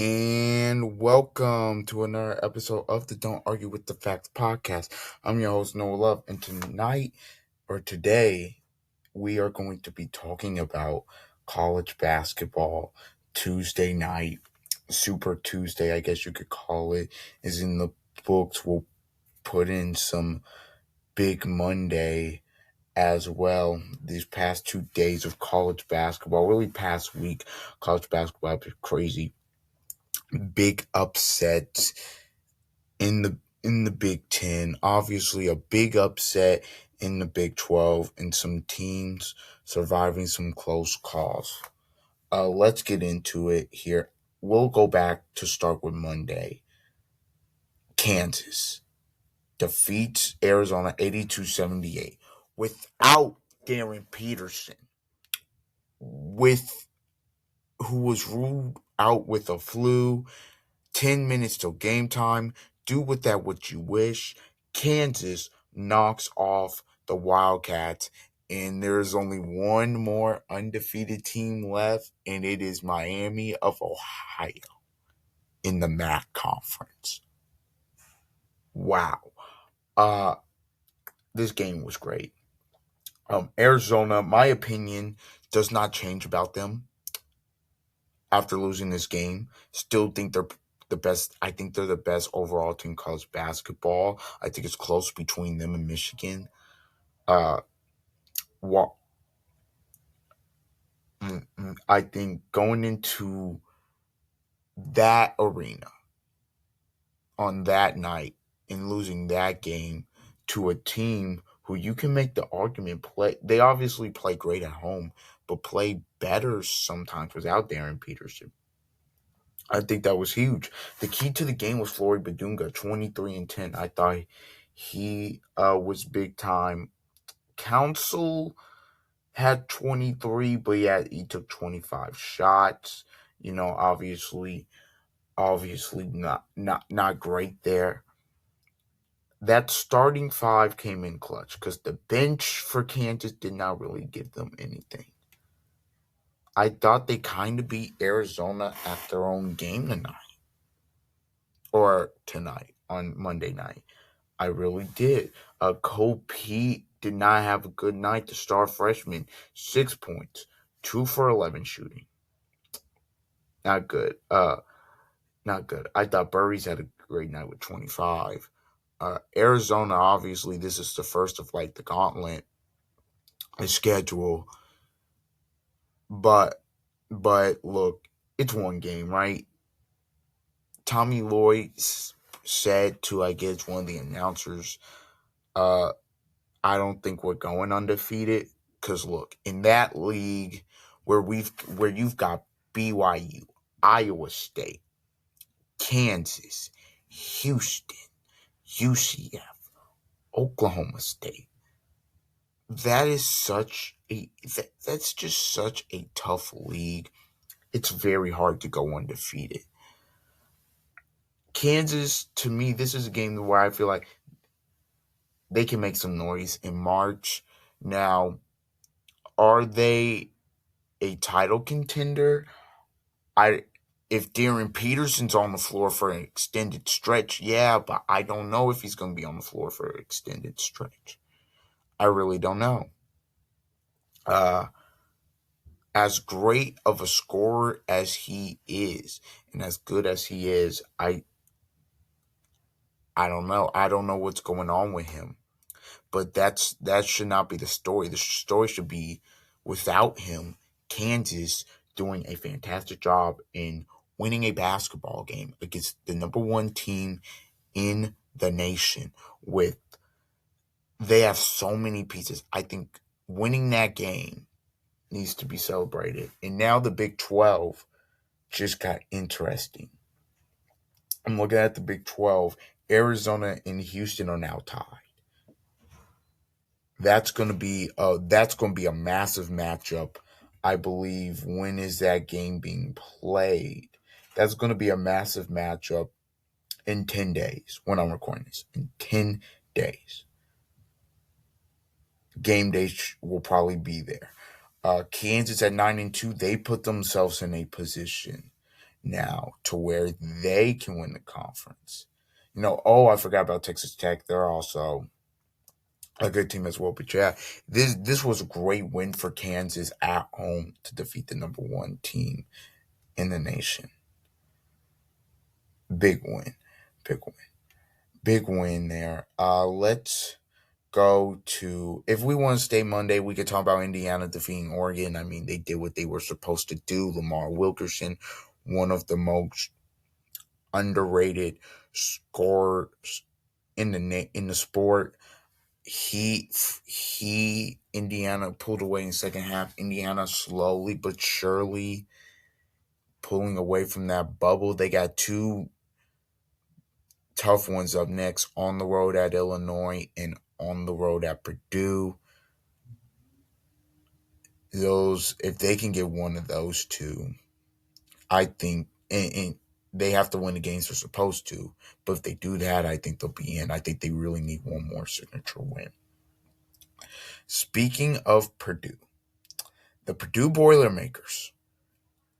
And welcome to another episode of the Don't Argue with the Facts podcast. I'm your host, Noah Love, and today, we are going to be talking about college basketball. Tuesday night, Super Tuesday, I guess you could call it, is in the books. We'll put in some Big Monday as well. These past 2 days of college basketball, really past week, college basketball has been crazy. Big upsets in the Big Ten. Obviously, a big upset in the Big 12, and some teams surviving some close calls. Let's get into it here. We'll go back to start with Monday. Kansas defeats Arizona 82-78 without Darren Peterson, with who was ruled out with a flu. 10 minutes till game time. Do with that what you wish. Kansas knocks off the Wildcats, and there's only one more undefeated team left, and it is Miami of Ohio in the MAC conference. Wow. Uh, this game was great. Arizona, my opinion, does not change about them after losing this game. Still think they're the best. I think they're the best overall team in college basketball. I think it's close between them and Michigan. Uh, what I think going into that arena on that night and losing that game to a team who you can make the argument play. They obviously play great at home, but play better sometimes without Darren Peterson. I think that was huge. The key to the game was Flory Badunga, 23 and 10. I thought he was big time. Council had 23, but yeah, he took 25 shots. Obviously not great there. That starting five came in clutch because the bench for Kansas did not really give them anything. I thought they kind of beat Arizona at their own game tonight on Monday night. I really did. Cole Pete did not have a good night. The star freshman, 6 points, 2 for 11 shooting. Not good. Not good. I thought Burries had a great night with 25. Arizona, obviously, this is the first of like the gauntlet, the schedule. But look, it's one game, right? Tommy Lloyd said to, I guess, one of the announcers, I don't think we're going undefeated. Because look, in that league where you've got BYU, Iowa State, Kansas, Houston, UCF, Oklahoma State, that's just such a tough league. It's very hard to go undefeated. Kansas, to me, this is a game where I feel like they can make some noise in March. Now, are they a title contender? If Darren Peterson's on the floor for an extended stretch, yeah, but I don't know if he's going to be on the floor for an extended stretch. I really don't know. As great of a scorer as he is, and as good as he is, I don't know. I don't know what's going on with him. But that should not be the story. The story should be, without him, Kansas doing a fantastic job in winning a basketball game against the number one team in the nation. They have so many pieces. I think winning that game needs to be celebrated. And now the Big 12 just got interesting. I'm looking at the Big 12. Arizona and Houston are now tied. That's going to be a massive matchup. I believe. When is that game being played? That's going to be a massive matchup in 10 days when I'm recording this. In 10 days. Game day will probably be there. Kansas at 9-2, they put themselves in a position. now to where they can win the conference. Oh, I forgot about Texas Tech. They're also a good team as well. But yeah, this was a great win for Kansas at home to defeat the number one team in the nation. Big win. Big win. Big win there. Let's go to, if we want to stay Monday, we could talk about Indiana defeating Oregon. I mean, they did what they were supposed to do. Lamar Wilkerson, one of the most underrated scorers in the sport. Indiana pulled away in second half. Indiana slowly but surely pulling away from that bubble. They got two tough ones up next, on the road at Illinois and on the road at Purdue. Those, if they can get one of those two, I think, and they have to win the games they're supposed to. But if they do that, I think they'll be in. I think they really need one more signature win. Speaking of Purdue, the Purdue Boilermakers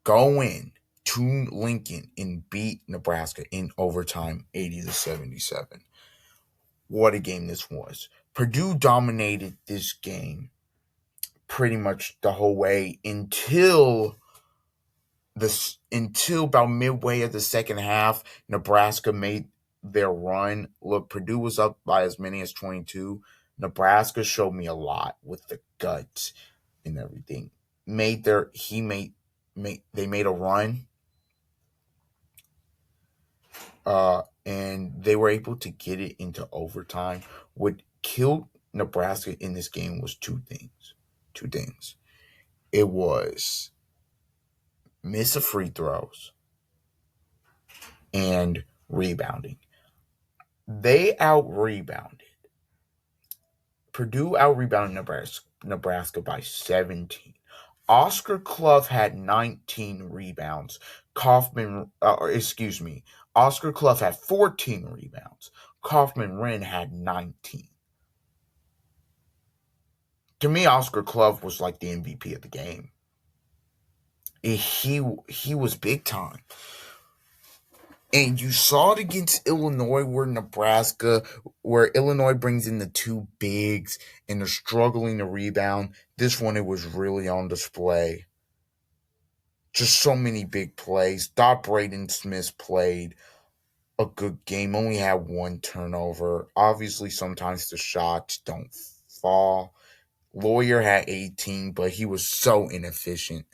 go in to Lincoln and beat Nebraska in overtime, 80-77. What a game this was. Purdue dominated this game pretty much the whole way until about midway of the second half. Nebraska made their run. Look, Purdue was up by as many as 22. Nebraska showed me a lot with the guts and everything. They made a run, and they were able to get it into overtime. What killed Nebraska in this game was two things. It was miss of free throws and rebounding. They out rebounded. Purdue out rebounded Nebraska by 17. Oscar Clough had 19 rebounds. Oscar Clough had 14 rebounds. Kaufman Wren had 19. To me, Oscar Clough was like the MVP of the game. He was big time. And you saw it against Illinois, where Illinois brings in the two bigs and they're struggling to rebound. This one, it was really on display. Just so many big plays. Thought Braden Smith played a good game, only had one turnover. Obviously, sometimes the shots don't fall. Lawyer had 18, but he was so inefficient.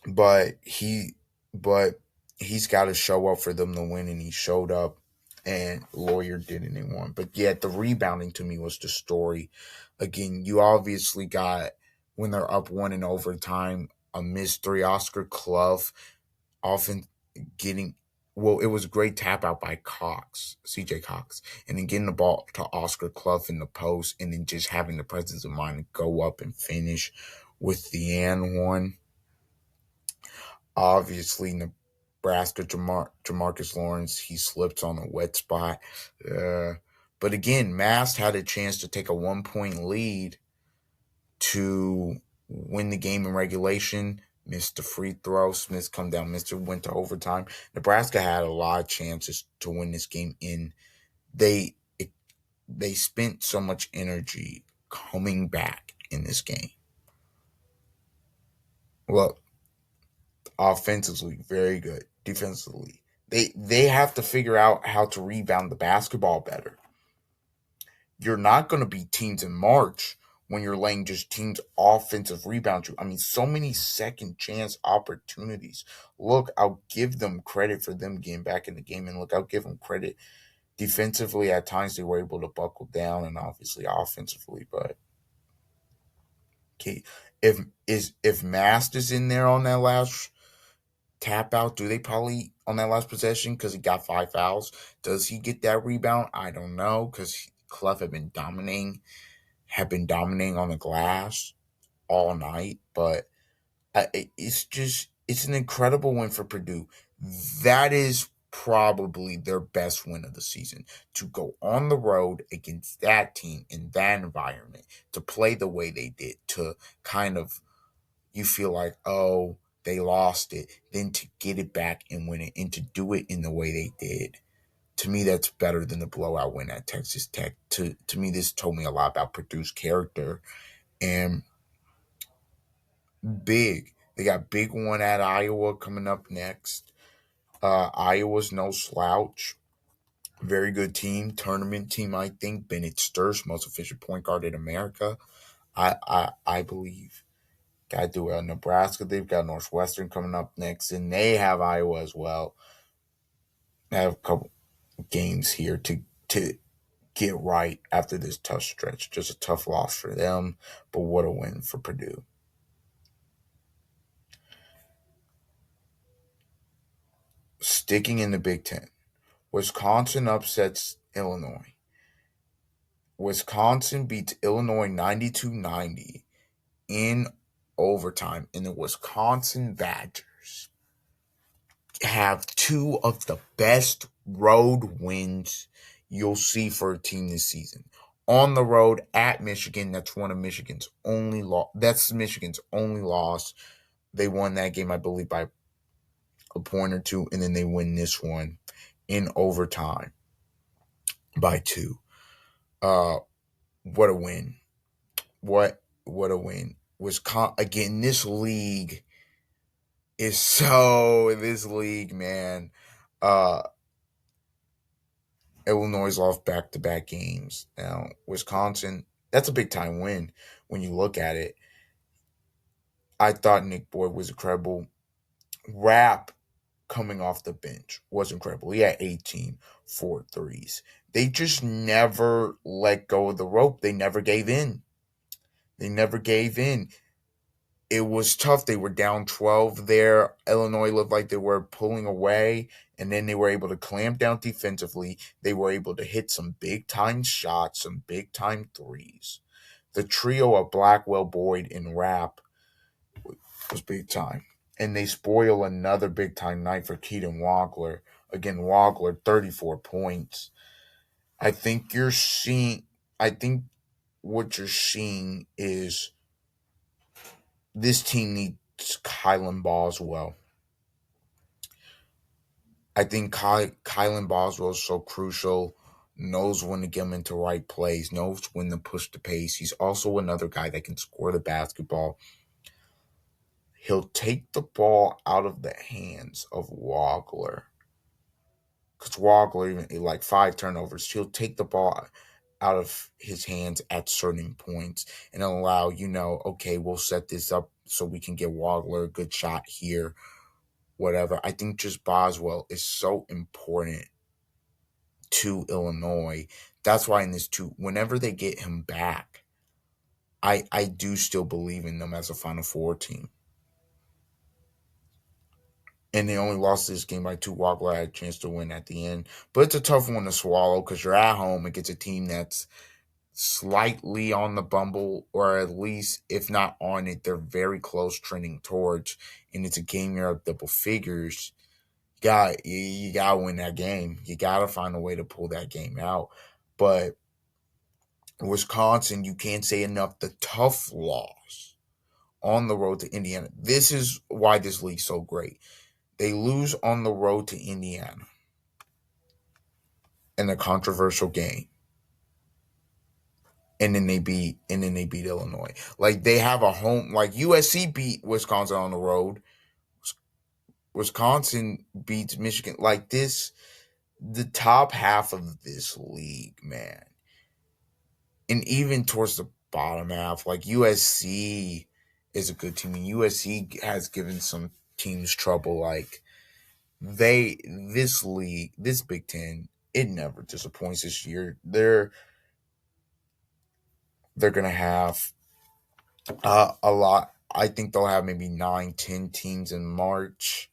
But he's got to show up for them to win, and he showed up, and Lawyer didn't and won. But yet the rebounding to me was the story. Again, you obviously got, when they're up one in overtime, a missed three. Oscar Clough often getting, well, it was a great tap out by CJ Cox, and then getting the ball to Oscar Clough in the post, and then just having the presence of mind to go up and finish with the and one. Obviously, Nebraska, Jamarcus Lawrence, he slipped on a wet spot. But again, Mast had a chance to take a 1-point lead to win the game in regulation. Missed the free throw. Smith come down, went to overtime. Nebraska had a lot of chances to win this game. They spent so much energy coming back in this game. Well, offensively, very good. Defensively, they have to figure out how to rebound the basketball better. You're not going to beat teams in March when you're laying just teams offensive rebound. I mean, so many second chance opportunities. Look, I'll give them credit for them getting back in the game, and look, I'll give them credit defensively. At times they were able to buckle down, and obviously offensively. But okay, if Mast is in there on that last tap out, do they probably on that last possession because he got 5 fouls? Does he get that rebound? I don't know, because Clough had been dominating on the glass all night. But it's an incredible win for Purdue. That is probably their best win of the season, to go on the road against that team in that environment, to play the way they did, to kind of you feel like, oh, they lost it. Then to get it back and win it, and to do it in the way they did, to me, that's better than the blowout win at Texas Tech. To me, this told me a lot about Purdue's character. And big, they got big one at Iowa coming up next. Iowa's no slouch. Very good team, tournament team, I think. Bennett Sturz, most efficient point guard in America. I believe. Got to do it. Nebraska, they've got Northwestern coming up next, and they have Iowa as well. They have a couple games here to get right after this tough stretch. Just a tough loss for them, but what a win for Purdue. Sticking in the Big Ten, Wisconsin upsets Illinois. Wisconsin beats Illinois 92-90 in overtime, and the Wisconsin Badgers have two of the best road wins you'll see for a team this season. On the road at Michigan, that's one of Michigan's only loss. That's Michigan's only loss. They won that game, I believe, by a point or two, and then they win this one in overtime by two. What a win! What a win! Again, this league, man. Uh, Illinois lost back-to-back games. Now, Wisconsin, that's a big-time win when you look at it. I thought Nick Boyd was incredible. Rapp, coming off the bench, was incredible. He had 18 4 threes. They just never let go of the rope. They never gave in. It was tough. They were down 12 there. Illinois looked like they were pulling away, and then they were able to clamp down defensively. They were able to hit some big-time shots, some big-time threes. The trio of Blackwell, Boyd, and Rapp was big time. And they spoil another big-time night for Keaton Wagler. Again, Wagler, 34 points. I think what you're seeing is this team needs Kylan Boswell. I think Kylan Boswell is so crucial, knows when to get him into right plays, knows when to push the pace. He's also another guy that can score the basketball. He'll take the ball out of the hands of Wagler. Because Wagler, even like 5 turnovers, he'll take the ball out of his hands at certain points and allow, okay, we'll set this up so we can get Wagler a good shot here, whatever. I think just Boswell is so important to Illinois. That's why in this too, whenever they get him back, I do still believe in them as a Final Four team. And they only lost this game by 2. Wagler had a chance to win at the end. But it's a tough one to swallow because you're at home against a team that's slightly on the bumble, or at least, if not on it, they're very close trending towards. And it's a game you're up double figures. You got to win that game. You got to find a way to pull that game out. But Wisconsin, you can't say enough. The tough loss on the road to Indiana. This is why this league's so great. They lose on the road to Indiana in a controversial game. And then they beat Illinois. Like they have a home, like USC beat Wisconsin on the road. Wisconsin beats Michigan. Like this, the top half of this league, man. And even towards the bottom half, like USC is a good team. And USC has given some teams trouble. Like this league, this Big Ten, it never disappoints this year. They're gonna have a lot. I think they'll have maybe 9, 10 teams in March,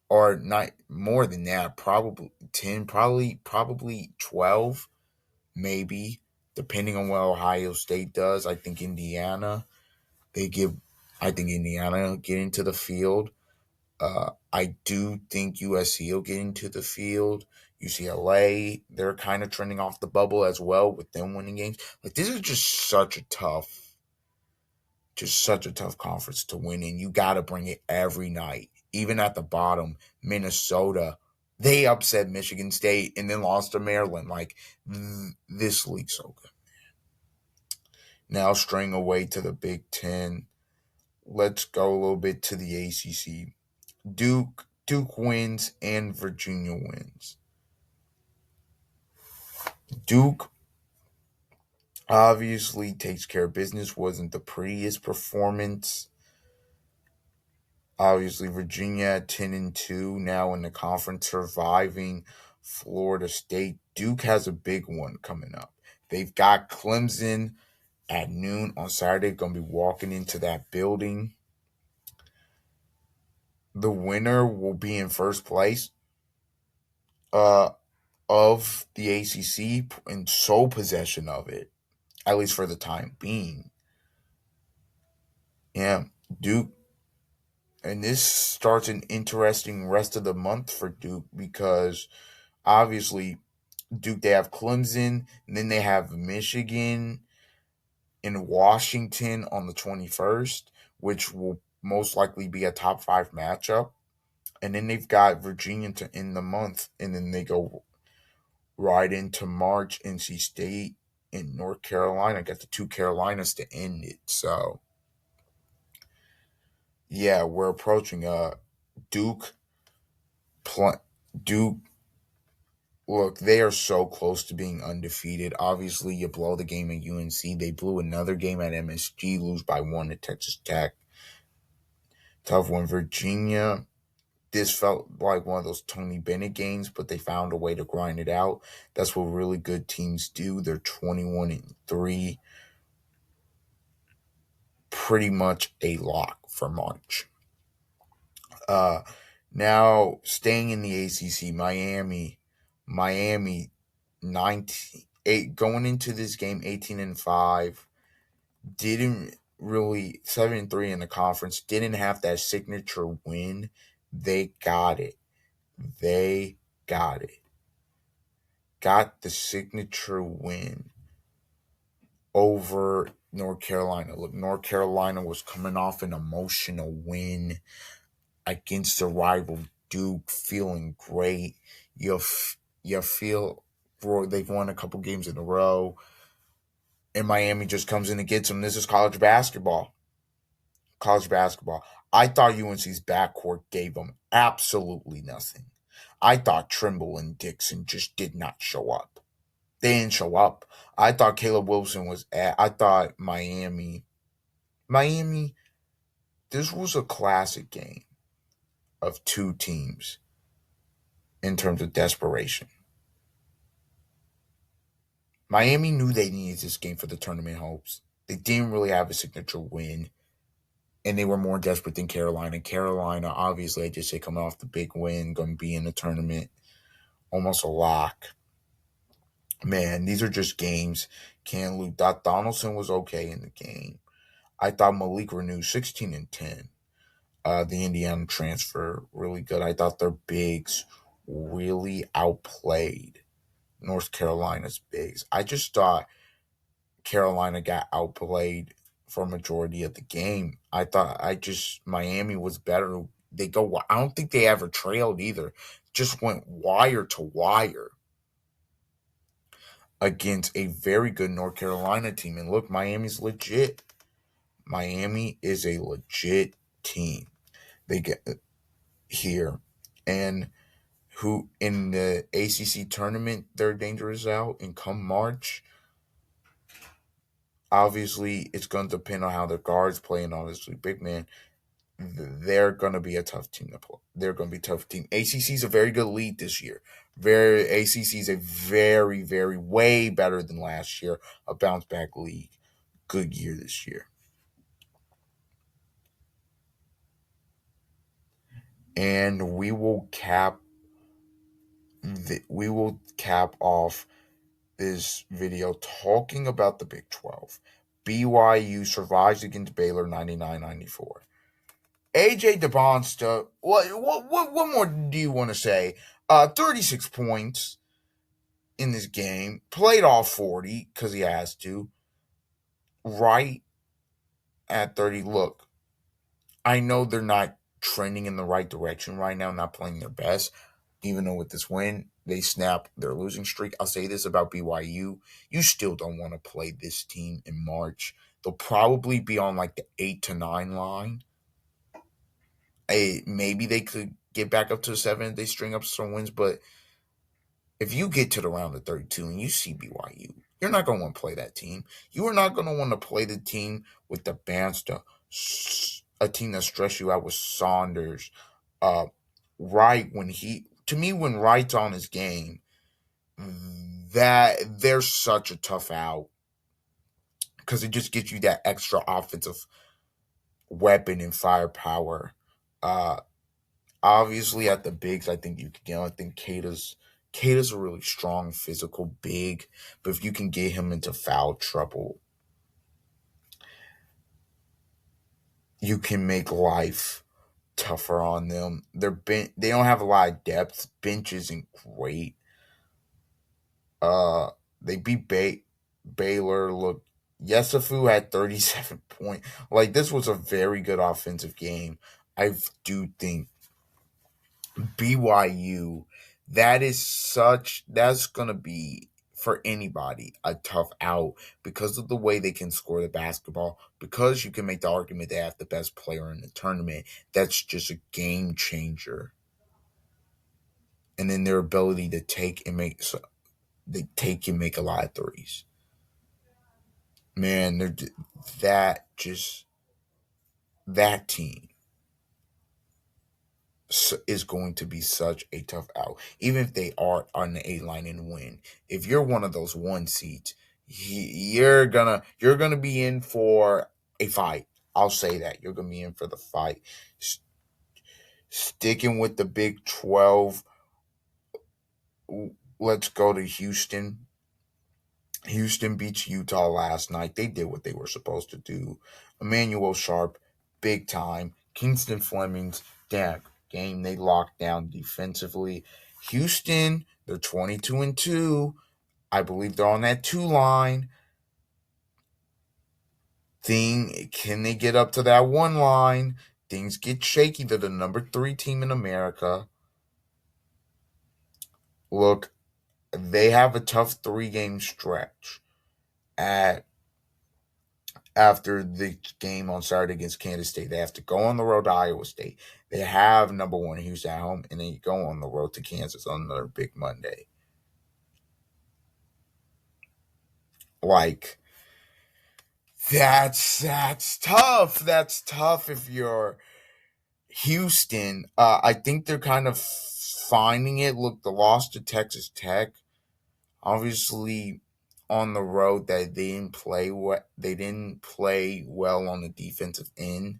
or not more than that. Probably 10, probably 12, maybe, depending on what Ohio State does. I think Indiana will get into the field. I do think USC will get into the field. UCLA, they're kind of trending off the bubble as well with them winning games. Like this is just such a tough just such a tough conference to win in. You got to bring it every night. Even at the bottom, Minnesota, they upset Michigan State and then lost to Maryland. Like, this league's so good. Now, straying away to the Big Ten, let's go a little bit to the ACC. Duke wins and Virginia wins. Duke obviously takes care of business. Wasn't the prettiest performance. Obviously, Virginia at 10-2 now in the conference, surviving Florida State. Duke has a big one coming up. They've got Clemson at noon on Saturday. Going to be walking into that building. The winner will be in first place uh, of the ACC and sole possession of it, at least for the time being. Yeah, Duke. And this starts an interesting rest of the month for Duke because obviously Duke, they have Clemson, and then they have Michigan and Washington on the 21st, which will most likely be a top 5 matchup. And then they've got Virginia to end the month, and then they go right into March, NC State and North Carolina. Got the 2 Carolinas to end it. So, yeah, we're approaching Duke. Duke, look, they are so close to being undefeated. Obviously, you blow the game at UNC. They blew another game at MSG, lose by 1 to Texas Tech. Tough one. Virginia, this felt like one of those Tony Bennett games, but they found a way to grind it out. That's what really good teams do. They're 21-3. Pretty much a lock for March. Uh, Now, staying in the ACC, Miami 19, 8, going into this game 18-5, didn't really 7-3 in the conference, didn't have that signature win. They got it. They got it. Got the signature win over North Carolina. Look, North Carolina was coming off an emotional win against the rival Duke, feeling great. You feel, bro, they've won a couple games in a row, and Miami just comes in and gets them. This is college basketball. College basketball. I thought UNC's backcourt gave them absolutely nothing. I thought Trimble and Dixon just did not show up. They didn't show up. I thought Caleb Wilson was I thought Miami, this was a classic game of two teams in terms of desperation. Miami knew they needed this game for the tournament hopes. They didn't really have a signature win, and they were more desperate than Carolina. Carolina, obviously, I just say coming off the big win, going to be in the tournament, almost a lock. Man, these are just games. Can't lose. Donaldson was okay in the game. I thought Malik Renew 16-10. The Indiana transfer really good. I thought their bigs really outplayed North Carolina's bigs. I just thought Carolina got outplayed for a majority of the game. Miami was better. I don't think they ever trailed either. Just went wire to wire against a very good North Carolina team. And look, Miami's legit. Miami is a legit team. They get here. And who in the ACC tournament, they're dangerous out. And come March, obviously, it's going to depend on how the guards play and obviously big man. They're going to be a tough team to play. They're going to be a tough team. ACC is a very good lead this year. ACC is a very, very, way better than last year. A bounce back league. Good year this year. And we will cap off this video talking about the Big 12. BYU survives against Baylor 99-94. AJ DeBonsta, what more do you want to say? 36 points in this game. Played all 40 because he has to. Right at 30. Look, I know they're not trending in the right direction right now, not playing their best. Even though with this win, they snap their losing streak. I'll say this about BYU. You still don't want to play this team in March. They'll probably be on like the 8 to 9 line. Maybe they could get back up to 7 if they string up some wins, but if you get to the round of 32 and you see BYU, you're not going to want to play that team. You are not going to want to play the team with the Banster, a team that stress you out with Saunders. Wright, to me, when Wright's on his game, that they're such a tough out because it just gets you that extra offensive weapon and firepower. Uh, Obviously, at the bigs, I think you can get. I think Kata's a really strong physical big, but if you can get him into foul trouble, you can make life tougher on them. They don't have a lot of depth. Bench isn't great. Uh, they beat Baylor. Look, Yesufu had 37 point. Like this was a very good offensive game. I do think BYU, that's gonna be for anybody a tough out because of the way they can score the basketball, because you can make the argument they have the best player in the tournament. That's just a game changer. And then their ability to take and make a lot of threes. Man, that just that team is going to be such a tough out. Even if they are on the A line and win, if you're one of those one seeds, you're gonna be in for a fight. I'll say that you're gonna be in for the fight. Sticking with the Big 12, let's go to Houston. Houston beats Utah last night. They did what they were supposed to do. Emmanuel Sharp, big time. Kingston Fleming's game they locked down defensively. Houston, they're 22-2. I believe they're on that 2 line. Can they get up to that 1 line? Things get shaky. They're the number 3 team in America. Look, they have a tough 3-game stretch at after the game on Saturday against Kansas State. They have to go on the road to Iowa State. They have number 1 Houston at home, and then you go on the road to Kansas on another big Monday. Like that's tough. That's tough if you're Houston. I think they're kind of finding it. Look, the loss to Texas Tech, obviously on the road, that they didn't play well on the defensive end,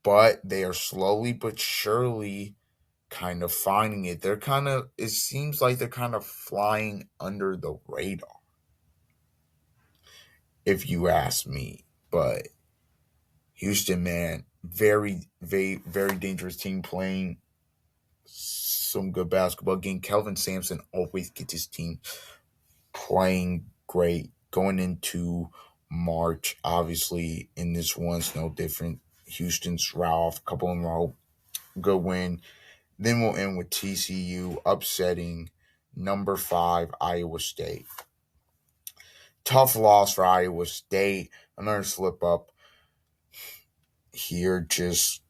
but they are slowly but surely kind of finding it. It seems like they're kind of flying under the radar, if you ask me. But Houston, man, very, very, very dangerous team playing some good basketball. Again, Kelvin Sampson always gets his team playing great going into March. Obviously, in this one, it's no different. Houston's off, a couple in a row, good win. Then we'll end with TCU upsetting number 5 Iowa State. Tough loss for Iowa State. Another slip up here. Just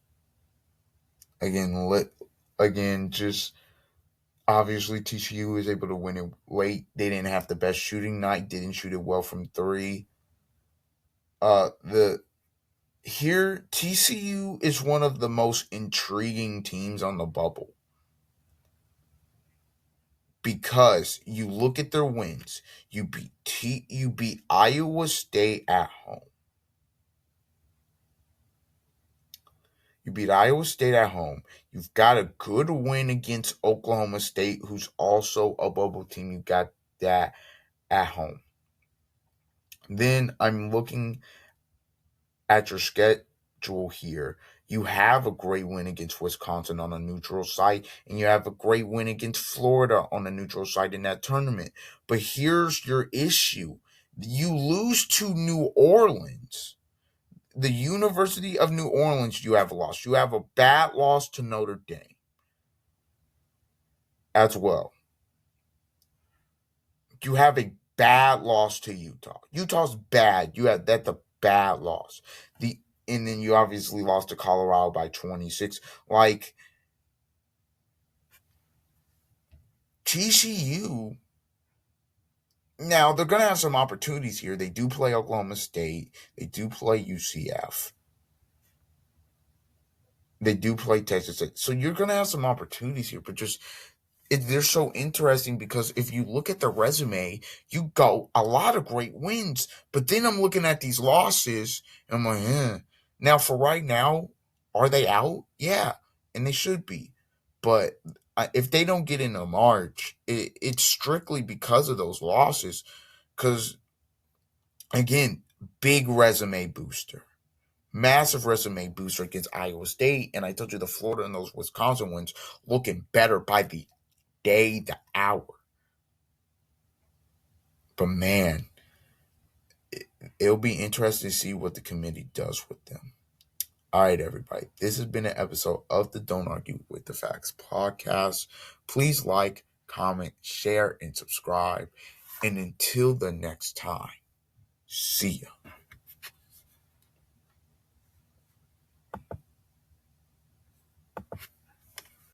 just obviously TCU was able to win it late. They didn't have the best shooting night. Didn't shoot it well from 3. The Here TCU is one of the most intriguing teams on the bubble, because you look at their wins. You beat Iowa State at home. You beat Iowa State at home. You've got a good win against Oklahoma State, who's also a bubble team. You got that at home. Then I'm looking at your schedule here. You have a great win against Wisconsin on a neutral site, and you have a great win against Florida on a neutral site in that tournament. But here's your issue. You lose to New Orleans. The University of New Orleans, you have lost. You have a bad loss to Notre Dame as well. You have a bad loss to Utah. Utah's bad. That's a bad loss. And then you obviously lost to Colorado by 26. Like TCU, now they're gonna have some opportunities here. They do play Oklahoma State. They do play UCF. They do play Texas Tech. So you're gonna have some opportunities here, but just they're so interesting because if you look at the resume, you go a lot of great wins, but then I'm looking at these losses and I'm like, eh. Now for right now, are they out? Yeah, and they should be, but if they don't get into March, it's strictly because of those losses. Because again, big resume booster. Massive resume booster against Iowa State, and I told you the Florida and those Wisconsin wins looking better by the day, the hour. But man, it'll be interesting to see what the committee does with them. All right, everybody. This has been an episode of the Don't Argue with the Facts podcast. Please like, comment, share, and subscribe. And until the next time, see ya.